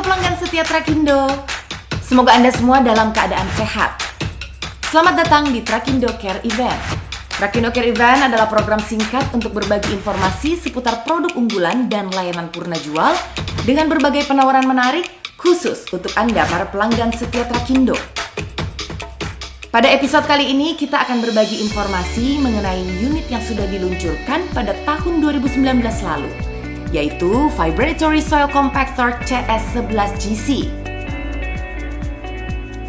pelanggan setia Trakindo. Semoga Anda semua dalam keadaan sehat. Selamat datang di Trakindo Care Event. Trakindo Care Event adalah program singkat untuk berbagi informasi seputar produk unggulan dan layanan purna jual dengan berbagai penawaran menarik khusus untuk Anda para pelanggan setia Trakindo. Pada episode kali ini kita akan berbagi informasi mengenai unit yang sudah diluncurkan pada tahun 2019 lalu, yaitu Vibratory Soil Compactor CS11GC.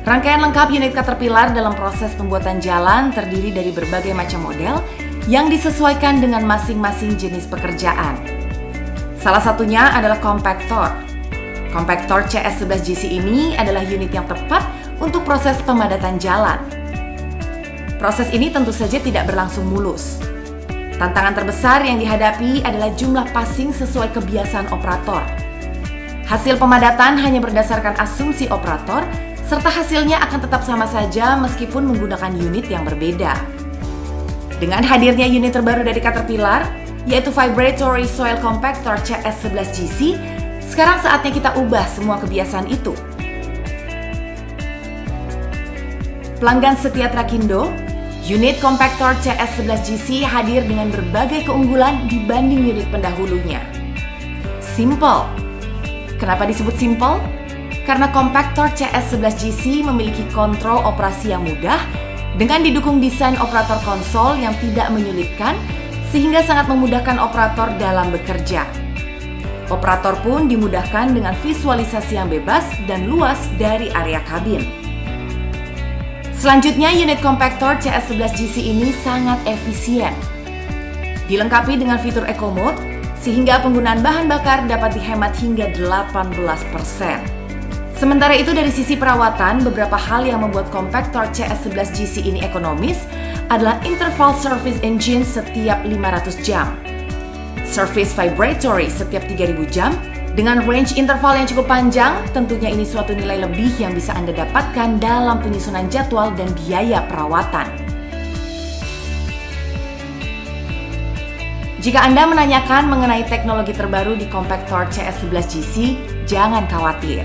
Rangkaian lengkap unit Caterpillar dalam proses pembuatan jalan terdiri dari berbagai macam model yang disesuaikan dengan masing-masing jenis pekerjaan. Salah satunya adalah Compactor. Compactor CS11GC ini adalah unit yang tepat untuk proses pemadatan jalan. Proses ini tentu saja tidak berlangsung mulus. Tantangan terbesar yang dihadapi adalah jumlah passing sesuai kebiasaan operator. Hasil pemadatan hanya berdasarkan asumsi operator, serta hasilnya akan tetap sama saja meskipun menggunakan unit yang berbeda. Dengan hadirnya unit terbaru dari Caterpillar, yaitu Vibratory Soil Compactor CS11GC, sekarang saatnya kita ubah semua kebiasaan itu. Pelanggan setia Trakindo, unit Compactor CS11GC hadir dengan berbagai keunggulan dibanding unit pendahulunya. Simple. Kenapa disebut simple? Karena Compactor CS11GC memiliki kontrol operasi yang mudah dengan didukung desain operator konsol yang tidak menyulitkan sehingga sangat memudahkan operator dalam bekerja. Operator pun dimudahkan dengan visualisasi yang bebas dan luas dari area kabin. Selanjutnya, unit Compactor CS11GC ini sangat efisien. Dilengkapi dengan fitur Eco Mode, sehingga penggunaan bahan bakar dapat dihemat hingga 18%. Sementara itu dari sisi perawatan, beberapa hal yang membuat Compactor CS11GC ini ekonomis adalah interval service engine setiap 500 jam, service vibratory setiap 3000 jam, dengan range interval yang cukup panjang. Tentunya ini suatu nilai lebih yang bisa Anda dapatkan dalam penyusunan jadwal dan biaya perawatan. Jika Anda menanyakan mengenai teknologi terbaru di Compactor CS11GC, jangan khawatir.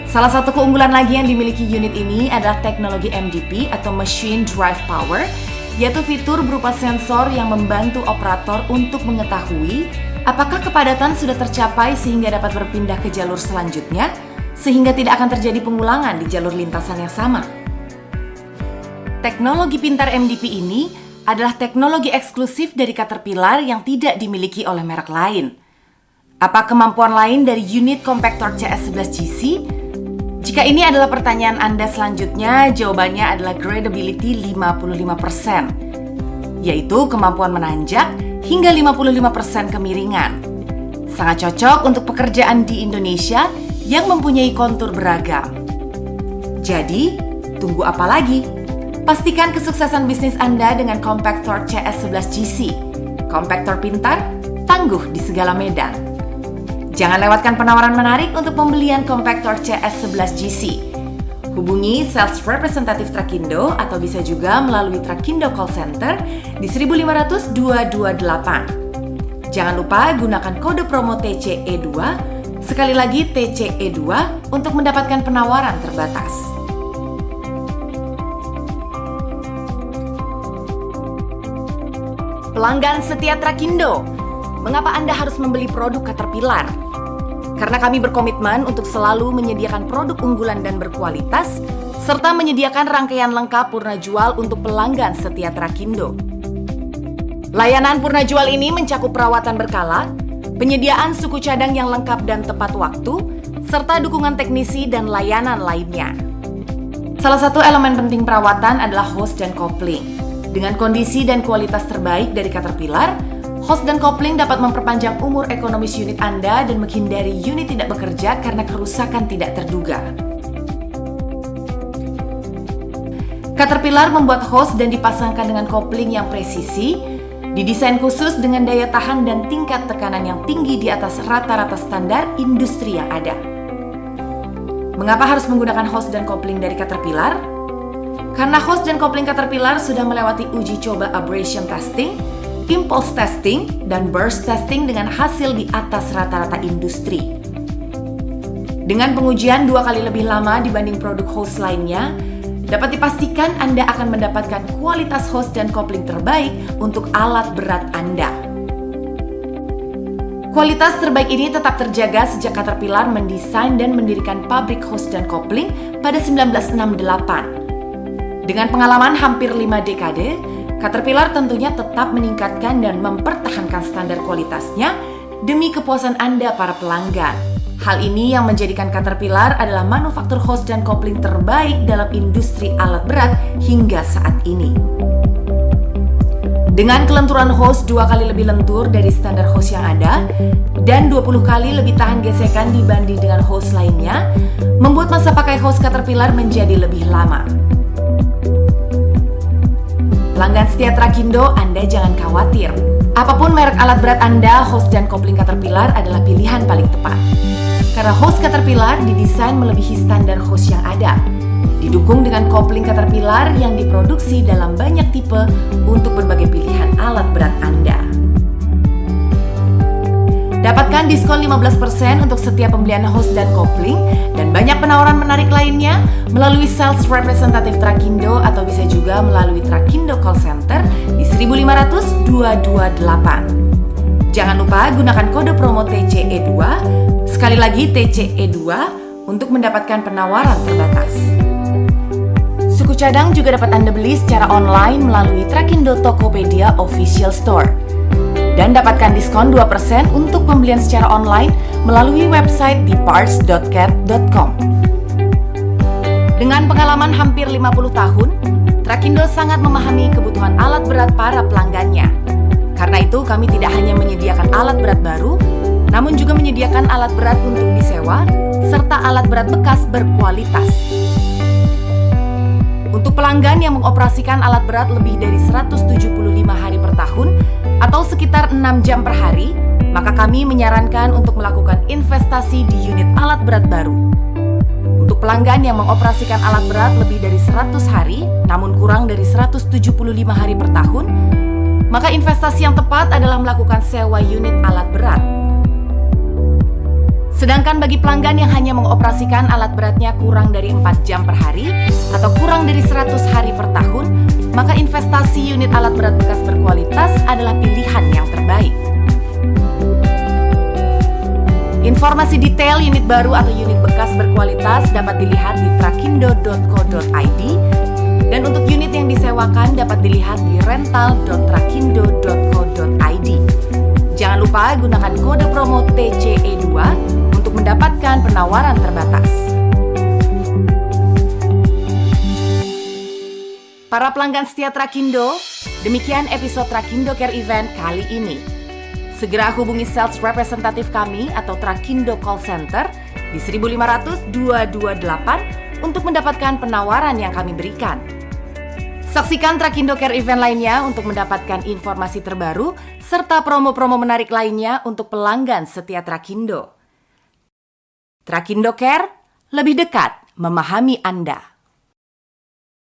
Salah satu keunggulan lagi yang dimiliki unit ini adalah teknologi MDP atau Machine Drive Power, yaitu fitur berupa sensor yang membantu operator untuk mengetahui apakah kepadatan sudah tercapai sehingga dapat berpindah ke jalur selanjutnya, sehingga tidak akan terjadi pengulangan di jalur lintasan yang sama. Teknologi pintar MDP ini adalah teknologi eksklusif dari Caterpillar yang tidak dimiliki oleh merek lain. Apa kemampuan lain dari unit Compactor CS11GC? Jika ini adalah pertanyaan Anda selanjutnya, jawabannya adalah gradability 55%, yaitu kemampuan menanjak hingga 55% kemiringan. Sangat cocok untuk pekerjaan di Indonesia yang mempunyai kontur beragam. Jadi, tunggu apa lagi? Pastikan kesuksesan bisnis Anda dengan Compactor CS11GC. Compactor pintar, tangguh di segala medan. Jangan lewatkan penawaran menarik untuk pembelian Compactor CS11GC. Hubungi sales representative Trakindo atau bisa juga melalui Trakindo Call Center di 1500228. Jangan lupa gunakan kode promo TCE2, sekali lagi TCE2 untuk mendapatkan penawaran terbatas. Pelanggan setia Trakindo, mengapa Anda harus membeli produk Caterpillar? Karena kami berkomitmen untuk selalu menyediakan produk unggulan dan berkualitas, serta menyediakan rangkaian lengkap purna jual untuk pelanggan setia Trakindo. Layanan purna jual ini mencakup perawatan berkala, penyediaan suku cadang yang lengkap dan tepat waktu, serta dukungan teknisi dan layanan lainnya. Salah satu elemen penting perawatan adalah hose dan kopling. Dengan kondisi dan kualitas terbaik dari Caterpillar, hose dan kopling dapat memperpanjang umur ekonomis unit Anda dan menghindari unit tidak bekerja karena kerusakan tidak terduga. Caterpillar membuat hose dan dipasangkan dengan kopling yang presisi, didesain khusus dengan daya tahan dan tingkat tekanan yang tinggi di atas rata-rata standar industri yang ada. Mengapa harus menggunakan hose dan kopling dari Caterpillar? Karena hose dan kopling Caterpillar sudah melewati uji coba abrasion testing, impulse testing, dan burst testing dengan hasil di atas rata-rata industri. Dengan pengujian 2 kali lebih lama dibanding produk hose lainnya, dapat dipastikan Anda akan mendapatkan kualitas hose dan kopling terbaik untuk alat berat Anda. Kualitas terbaik ini tetap terjaga sejak Caterpillar mendesain dan mendirikan pabrik hose dan kopling pada 1968. Dengan pengalaman hampir 5 dekade, Caterpillar tentunya tetap meningkatkan dan mempertahankan standar kualitasnya demi kepuasan Anda para pelanggan. Hal ini yang menjadikan Caterpillar adalah manufaktur hose dan kopling terbaik dalam industri alat berat hingga saat ini. Dengan kelenturan hose 2 kali lebih lentur dari standar hose yang ada dan 20 kali lebih tahan gesekan dibanding dengan hose lainnya, membuat masa pakai hose Caterpillar menjadi lebih lama. Pelanggan setia Trakindo, Anda jangan khawatir. Apapun merek alat berat Anda, hose dan kopling Caterpillar adalah pilihan paling tepat. Karena hose Caterpillar didesain melebihi standar hose yang ada. Didukung dengan kopling Caterpillar yang diproduksi dalam banyak tipe untuk berbagai pilihan alat berat Anda. Dapatkan diskon 15% untuk setiap pembelian hose dan kopling dan banyak penawaran menarik lainnya melalui sales representative Trakindo atau bisa juga melalui Trakindo Call Center di 1500228. Jangan lupa gunakan kode promo TCE2, sekali lagi TCE2 untuk mendapatkan penawaran terbatas. Suku cadang juga dapat Anda beli secara online melalui Trakindo Tokopedia Official Store. Dan dapatkan diskon 2% untuk pembelian secara online melalui website di parts.cat.com. Dengan pengalaman hampir 50 tahun, Trakindo sangat memahami kebutuhan alat berat para pelanggannya. Karena itu kami tidak hanya menyediakan alat berat baru, namun juga menyediakan alat berat untuk disewa, serta alat berat bekas berkualitas. Untuk pelanggan yang mengoperasikan alat berat lebih dari 175 hari per tahun atau sekitar 6 jam per hari, maka kami menyarankan untuk melakukan investasi di unit alat berat baru. Untuk pelanggan yang mengoperasikan alat berat lebih dari 100 hari namun kurang dari 175 hari per tahun, maka investasi yang tepat adalah melakukan sewa unit alat berat. Sedangkan bagi pelanggan yang hanya mengoperasikan alat beratnya kurang dari 4 jam per hari atau kurang dari 100 hari per tahun, maka investasi unit alat berat bekas berkualitas adalah pilihan yang terbaik. Informasi detail unit baru atau unit bekas berkualitas dapat dilihat di trakindo.co.id dan untuk unit yang disewakan dapat dilihat di rental.trakindo.co.id. Jangan lupa gunakan kode promo TCE2 untuk mendapatkan penawaran terbatas. Para pelanggan setia Trakindo, demikian episode Trakindo Care Event kali ini. Segera hubungi sales representative kami atau Trakindo Call Center di 1500228 untuk mendapatkan penawaran yang kami berikan. Saksikan Trakindo Care Event lainnya untuk mendapatkan informasi terbaru serta promo-promo menarik lainnya untuk pelanggan setia Trakindo. Trakindo Care, lebih dekat memahami Anda.